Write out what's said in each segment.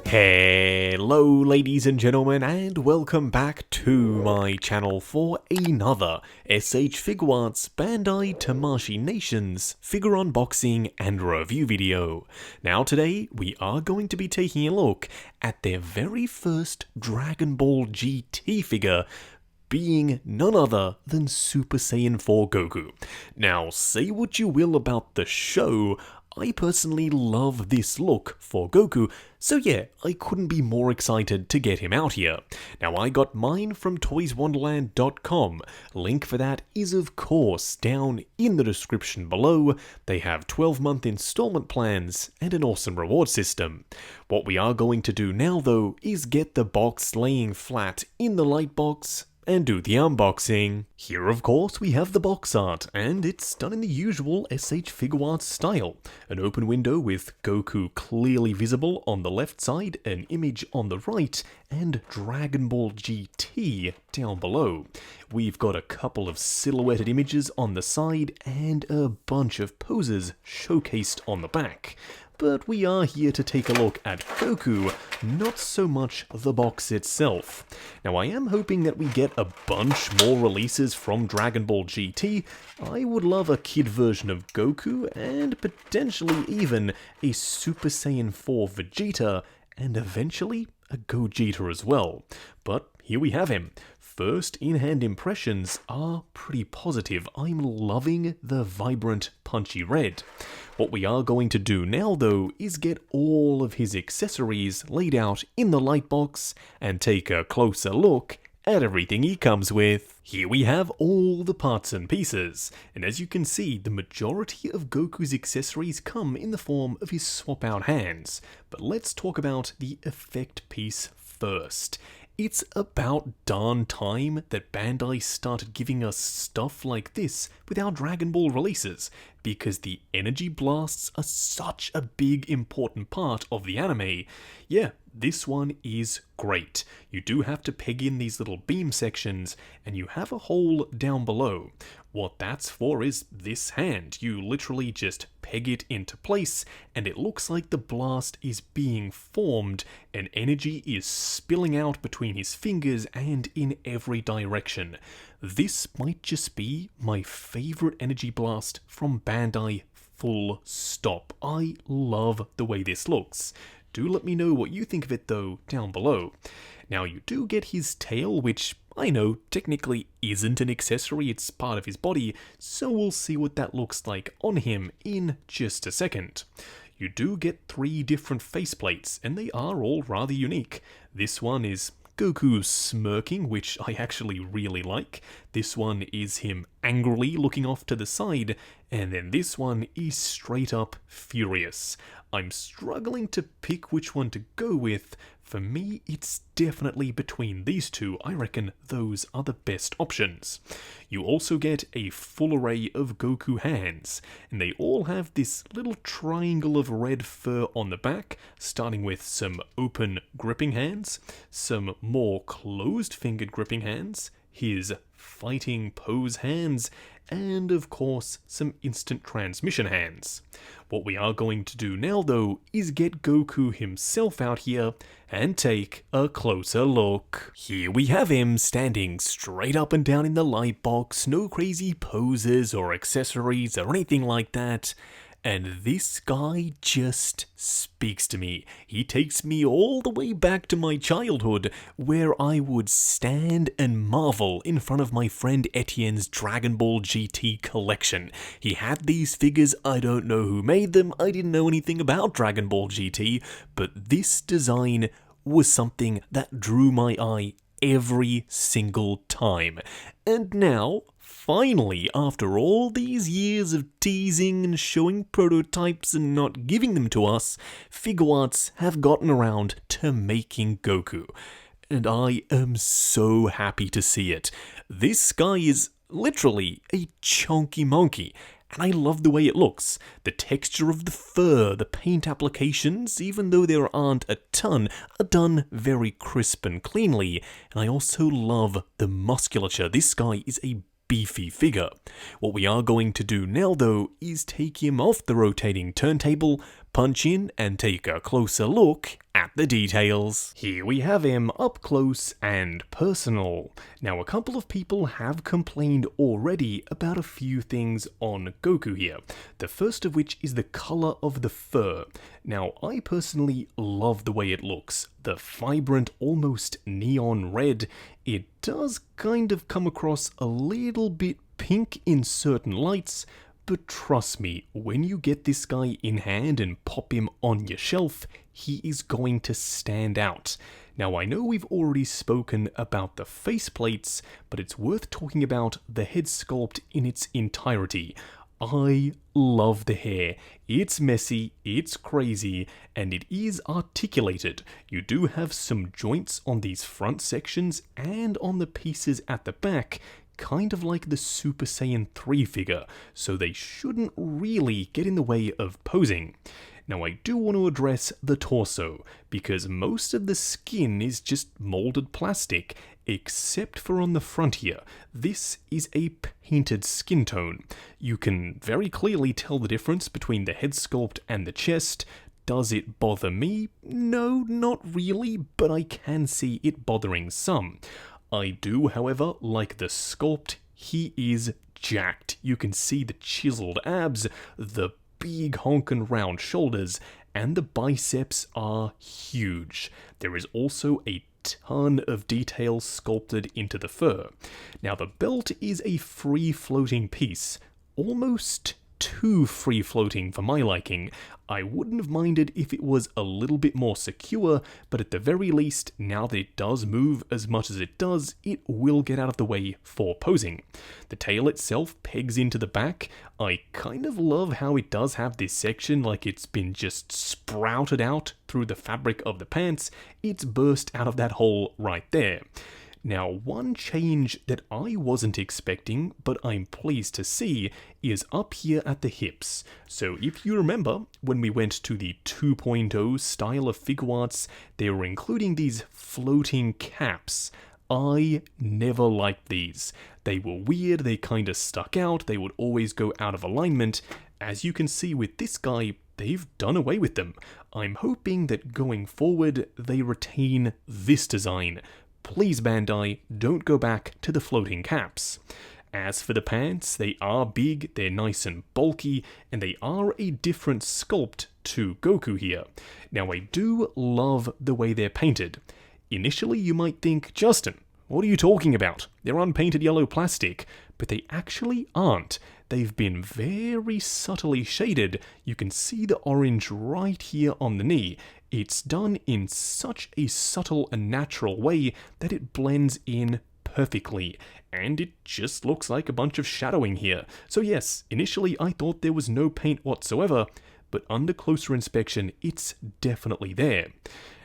Hello ladies and gentlemen, and welcome back to my channel for another S.H.Figuarts Bandai Tamashii Nations figure unboxing and review video. Now today we are going to be taking a look at their very first Dragon Ball GT figure, being none other than Super Saiyan 4 Goku. Now say what you will about the show, I personally love this look for Goku, so yeah, I couldn't be more excited to get him out here. Now I got mine from toyswonderland.com, link for that is of course down in the description below. They have 12-month installment plans and an awesome reward system. What we are going to do now though is get the box laying flat in the light box and do the unboxing. Here of course we have the box art, and it's done in the usual S.H.Figuarts style. An open window with Goku clearly visible on the left side, an image on the right, and Dragon Ball GT down below. We've got a couple of silhouetted images on the side and a bunch of poses showcased on the back. But we are here to take a look at Goku, not so much the box itself. Now I am hoping that we get a bunch more releases from Dragon Ball GT. I would love a kid version of Goku, and potentially even a Super Saiyan 4 Vegeta, and eventually a Gogeta as well. But here we have him. First in-hand impressions are pretty positive. I'm loving the vibrant punchy red. What we are going to do now though is get all of his accessories laid out in the light box and take a closer look at everything he comes with. Here we have all the parts and pieces, and as you can see, the majority of Goku's accessories come in the form of his swap out hands. But let's talk about the effect piece first. It's about darn time that Bandai started giving us stuff like this with our Dragon Ball releases, because the energy blasts are such a big important part of the anime. Yeah, this one is great. You do have to peg in these little beam sections, and you have a hole down below. What that's for is this hand. You literally just peg it into place, and it looks like the blast is being formed, and energy is spilling out between his fingers and in every direction. This might just be my favorite energy blast from Bandai, full stop. I love the way this looks. Do let me know what you think of it though down below. Now you do get his tail, which I know technically isn't an accessory, it's part of his body, so we'll see what that looks like on him in just a second. You do get 3 different faceplates, and they are all rather unique. This one is Goku smirking, which I actually really like. This one is him angrily looking off to the side, and then this one is straight up furious. I'm struggling to pick which one to go with. For me, it's definitely between these two. I reckon those are the best options. You also get a full array of Goku hands, and they all have this little triangle of red fur on the back, starting with some open gripping hands, some more closed-fingered gripping hands, his fighting pose hands, and of course some instant transmission hands. What we are going to do now though is get Goku himself out here and take a closer look. Here we have him standing straight up and down in the light box, no crazy poses or accessories or anything like that. And this guy just speaks to me. He takes me all the way back to my childhood, where I would stand and marvel in front of my friend Etienne's Dragon Ball GT collection. He had these figures, I don't know who made them, I didn't know anything about Dragon Ball GT, but this design was something that drew my eye every single time. And now, finally, after all these years of teasing and showing prototypes and not giving them to us, Figuarts have gotten around to making Goku. And I am so happy to see it. This guy is literally a chunky monkey, and I love the way it looks. The texture of the fur, the paint applications, even though there aren't a ton, are done very crisp and cleanly. And I also love the musculature. This guy is a beefy figure. What we are going to do now though is take him off the rotating turntable, punch in and take a closer look at the details. Here we have him up close and personal. Now, a couple of people have complained already about a few things on Goku here. The first of which is the color of the fur. Now, I personally love the way it looks. The vibrant, almost neon red. It does kind of come across a little bit pink in certain lights, but trust me, when you get this guy in hand and pop him on your shelf, he is going to stand out. Now, I know we've already spoken about the faceplates, but it's worth talking about the head sculpt in its entirety. I love the hair. It's messy, it's crazy, and it is articulated. You do have some joints on these front sections and on the pieces at the back, kind of like the Super Saiyan 3 figure, so they shouldn't really get in the way of posing. Now, I do want to address the torso, because most of the skin is just molded plastic, except for on the front here. This is a painted skin tone. You can very clearly tell the difference between the head sculpt and the chest. Does it bother me? No, not really, but I can see it bothering some. I do, however, like the sculpt. He is jacked. You can see the chiseled abs, the big honkin' round shoulders, and the biceps are huge. There is also a ton of detail sculpted into the fur. Now, the belt is a free-floating piece, almost too free-floating for my liking. I wouldn't have minded if it was a little bit more secure, but at the very least, now that it does move as much as it does, it will get out of the way for posing. The tail itself pegs into the back. I kind of love how it does have this section like it's been just sprouted out through the fabric of the pants. It's burst out of that hole right there. Now, one change that I wasn't expecting, but I'm pleased to see, is up here at the hips. So if you remember, when we went to the 2.0 style of Figuarts, they were including these floating caps. I never liked these. They were weird, they kinda stuck out, they would always go out of alignment. As you can see with this guy, they've done away with them. I'm hoping that going forward, they retain this design. Please, Bandai, don't go back to the floating caps. As for the pants, they are big, they're nice and bulky, and they are a different sculpt to Goku here. Now, I do love the way they're painted. Initially, you might think, Justin, what are you talking about? They're unpainted yellow plastic. But they actually aren't. They've been very subtly shaded. You can see the orange right here on the knee. It's done in such a subtle and natural way that it blends in perfectly, and it just looks like a bunch of shadowing here. So yes, initially I thought there was no paint whatsoever, but under closer inspection, it's definitely there.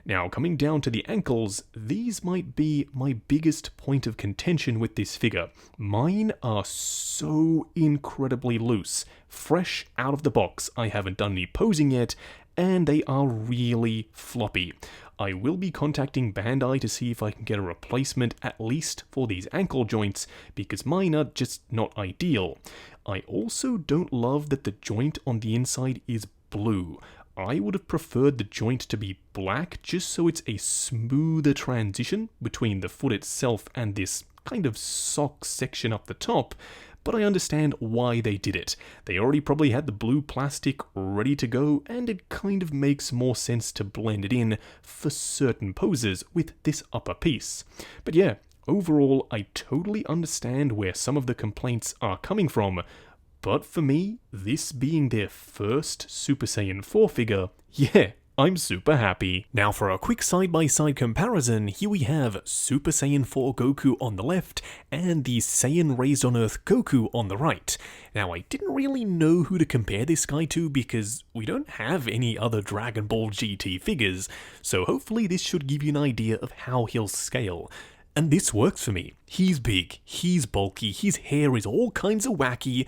Now, coming down to the ankles, these might be my biggest point of contention with this figure. Mine are so incredibly loose, fresh out of the box. I haven't done any posing yet, and they are really floppy. I will be contacting Bandai to see if I can get a replacement at least for these ankle joints, because mine are just not ideal. I also don't love that the joint on the inside is blue. I would have preferred the joint to be black just so it's a smoother transition between the foot itself and this kind of sock section up the top, but I understand why they did it. They already probably had the blue plastic ready to go, and it kind of makes more sense to blend it in for certain poses with this upper piece. But yeah, overall, I totally understand where some of the complaints are coming from. But for me, this being their first Super Saiyan 4 figure, yeah, I'm super happy. Now for a quick side-by-side comparison, here we have Super Saiyan 4 Goku on the left, and the Saiyan Raised on Earth Goku on the right. Now, I didn't really know who to compare this guy to because we don't have any other Dragon Ball GT figures, so hopefully this should give you an idea of how he'll scale. And this works for me. He's big, he's bulky, his hair is all kinds of wacky,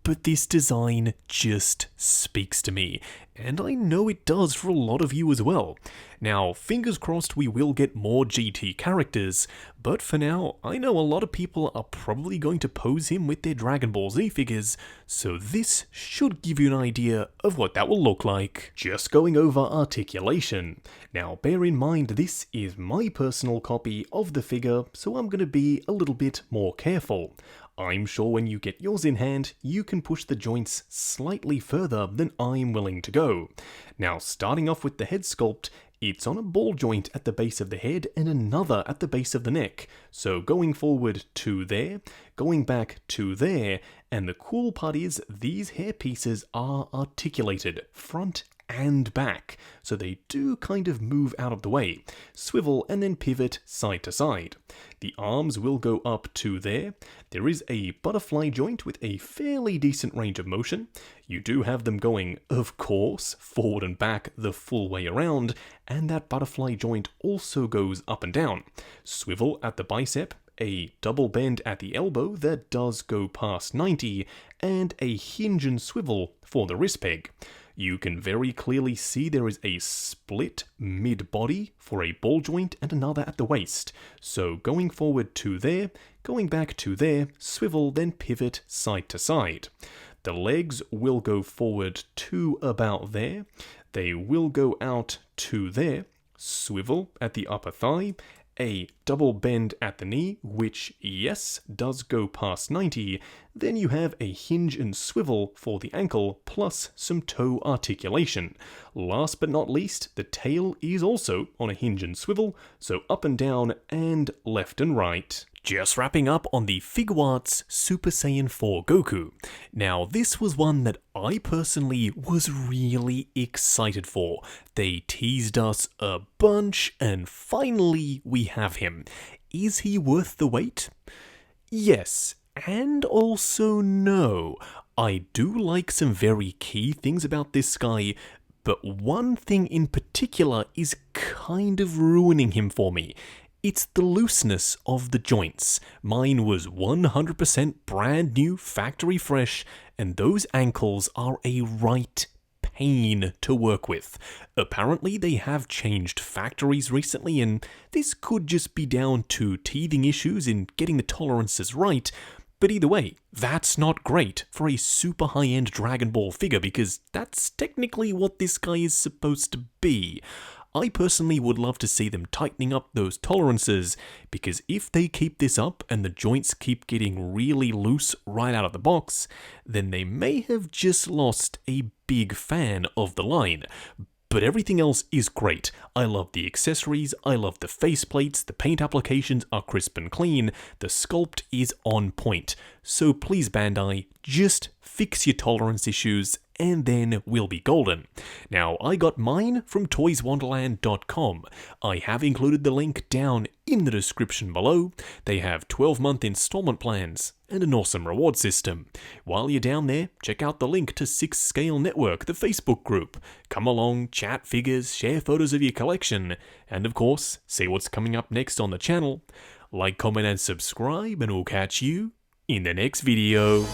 but this design just speaks to me, and I know it does for a lot of you as well. Now, fingers crossed we will get more GT characters, but for now, I know a lot of people are probably going to pose him with their Dragon Ball Z figures, so this should give you an idea of what that will look like. Just going over articulation. Now, bear in mind this is my personal copy of the figure, so I'm going to be a little bit more careful. I'm sure when you get yours in hand, you can push the joints slightly further than I'm willing to go. Now, starting off with the head sculpt, it's on a ball joint at the base of the head and another at the base of the neck. So going forward to there, going back to there, and the cool part is these hair pieces are articulated, front and back, so they do kind of move out of the way, swivel and then pivot side to side. The arms will go up to there. There is a butterfly joint with a fairly decent range of motion. You do have them going, of course, forward and back the full way around, and that butterfly joint also goes up and down. Swivel at the bicep, a double bend at the elbow that does go past 90, and a hinge and swivel for the wrist peg. You can very clearly see there is a split mid-body for a ball joint and another at the waist. So going forward to there, going back to there, swivel, then pivot side to side. The legs will go forward to about there. They will go out to there, swivel at the upper thigh, a double bend at the knee, which, yes, does go past 90. Then you have a hinge and swivel for the ankle, plus some toe articulation. Last but not least, the tail is also on a hinge and swivel, so up and down and left and right. Just wrapping up on the Figuarts Super Saiyan 4 Goku. Now, this was one that I personally was really excited for. They teased us a bunch, and finally we have him. Is he worth the wait? Yes, and also no. I do like some very key things about this guy, but one thing in particular is kind of ruining him for me. It's the looseness of the joints. Mine was 100% brand new, factory fresh, and those ankles are a right pain to work with. Apparently they have changed factories recently, and this could just be down to teething issues in getting the tolerances right. But either way, that's not great for a super high-end Dragon Ball figure, because that's technically what this guy is supposed to be. I personally would love to see them tightening up those tolerances, because if they keep this up and the joints keep getting really loose right out of the box, then they may have just lost a big fan of the line. But everything else is great. I love the accessories, I love the faceplates, the paint applications are crisp and clean, the sculpt is on point. So please Bandai, just fix your tolerance issues and then we'll be golden. Now, I got mine from toyswonderland.com. I have included the link down in the description below. They have 12-month installment plans and an awesome reward system. While you're down there, check out the link to 6 Scale Network, the Facebook group. Come along, chat figures, share photos of your collection, and of course, see what's coming up next on the channel. Like, comment, and subscribe, and we'll catch you in the next video.